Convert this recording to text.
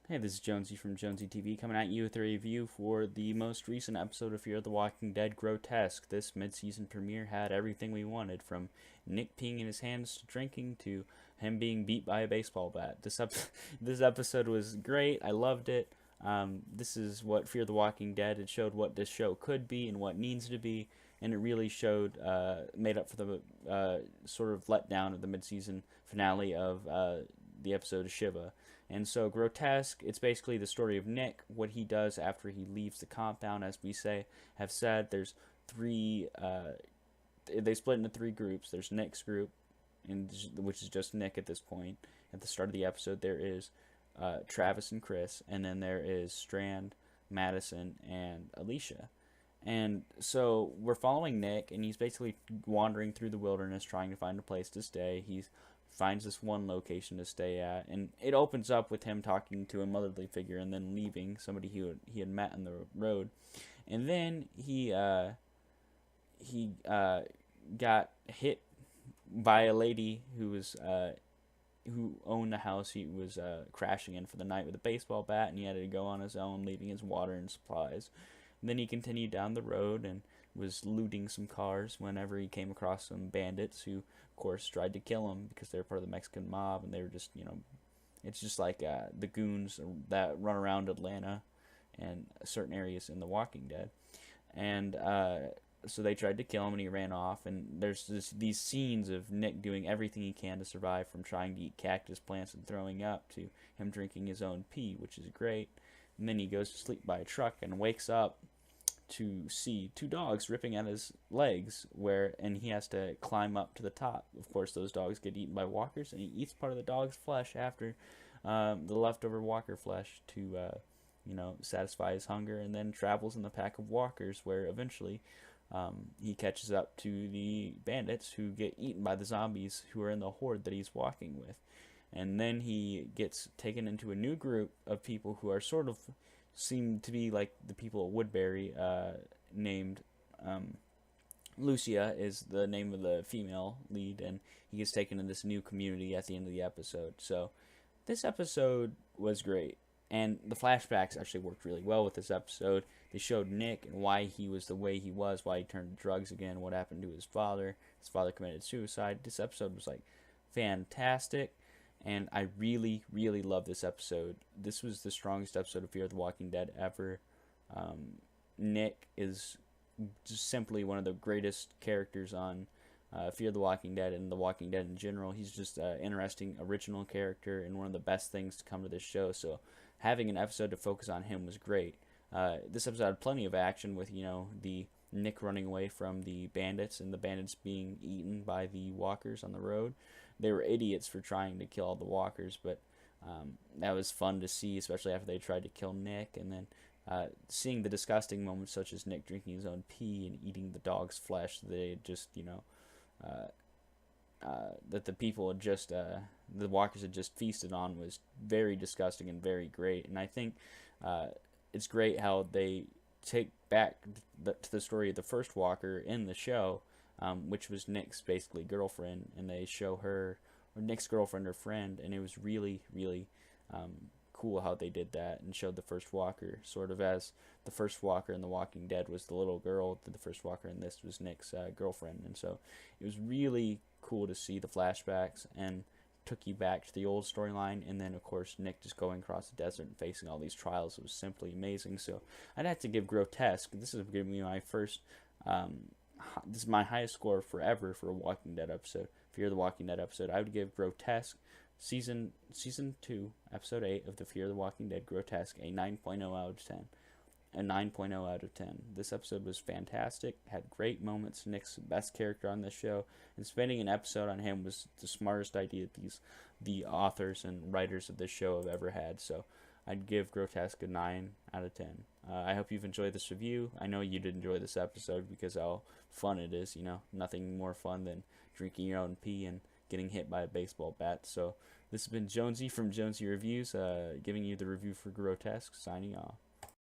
Hey, this is Jonesy from Jonesy TV coming at you with a review for the most recent episode of Fear the Walking Dead Grotesque. This mid-season premiere had everything we wanted, from Nick peeing in his hands to drinking to him being beat by a baseball bat. This episode was great. I loved it. This is what Fear the Walking Dead. It showed what this show could be and what needs to be, and it really showed made up for the sort of letdown of the mid-season finale of the episode of Shiva. And so, Grotesque, it's basically the story of Nick, what he does after he leaves the compound. As we have said, there's three, they split into three groups. There's Nick's group, which is just Nick at this point. At the start of the episode, there is Travis and Chris, and then there is Strand, Madison, and Alicia. And so we're following Nick, and he's basically wandering through the wilderness trying to find a place to stay. He finds this one location to stay at, and it opens up with him talking to a motherly figure and then leaving somebody he had met on the road. And then he got hit by a lady who owned the house he was crashing in for the night with a baseball bat, and he had to go on his own, leaving his water and supplies. And then he continued down the road and was looting some cars whenever he came across some bandits who, of course, tried to kill him because they're part of the Mexican mob, and they were just, it's just like the goons that run around Atlanta and certain areas in The Walking Dead. And so they tried to kill him, and he ran off. And there's these scenes of Nick doing everything he can to survive, from trying to eat cactus plants and throwing up to him drinking his own pee, which is great. And then he goes to sleep by a truck and wakes up to see two dogs ripping at his legs, and he has to climb up to the top. Of course, those dogs get eaten by walkers, and he eats part of the dog's flesh after the leftover walker flesh to satisfy his hunger, and then travels in the pack of walkers, where eventually he catches up to the bandits who get eaten by the zombies who are in the horde that he's walking with. And then he gets taken into a new group of people who are sort of seem to be like the people at Woodbury, named Lucia is the name of the female lead, and he gets taken to this new community at the end of the episode. So this episode was great, and the flashbacks actually worked really well with this episode. They showed Nick and why he was the way he was, why he turned to drugs again, what happened to his father. His father committed suicide. This episode was like fantastic. And I really, really love this episode. This was the strongest episode of Fear the Walking Dead ever. Nick is just simply one of the greatest characters on Fear the Walking Dead and The Walking Dead in general. He's just an interesting, original character and one of the best things to come to this show. So having an episode to focus on him was great. This episode had plenty of action with, the Nick running away from the bandits and the bandits being eaten by the walkers on the road. They were idiots for trying to kill all the walkers, but that was fun to see, especially after they tried to kill Nick. And then seeing the disgusting moments, such as Nick drinking his own pee and eating the dog's flesh that they had just, that the people had just, the walkers had just feasted on, was very disgusting and very great. And I think it's great how they take back to the story of the first walker in the show, which was Nick's basically girlfriend, and they show her, or Nick's girlfriend or friend, and it was really, really cool how they did that and showed the first walker sort of as the first walker in The Walking Dead was the little girl, the first walker in this was Nick's girlfriend. And so it was really cool to see the flashbacks, and took you back to the old storyline, and then of course Nick just going across the desert and facing all these trials. It was simply amazing. So I'd have to give Grotesque, this is going to be my first this is my highest score forever for a Walking Dead episode. Fear the Walking Dead episode, I would give Grotesque season 2 episode 8 of the Fear the Walking Dead Grotesque a 9.0 out of 10. A 9.0 out of 10. This episode was fantastic, had great moments. Nick's the best character on this show, and spending an episode on him was the smartest idea the authors and writers of this show have ever had. So I'd give Grotesque a 9 out of 10. I hope you've enjoyed this review. I know you did enjoy this episode because how fun it is. Nothing more fun than drinking your own pee and getting hit by a baseball bat. So this has been Jonesy from Jonesy Reviews, giving you the review for Grotesque, signing off.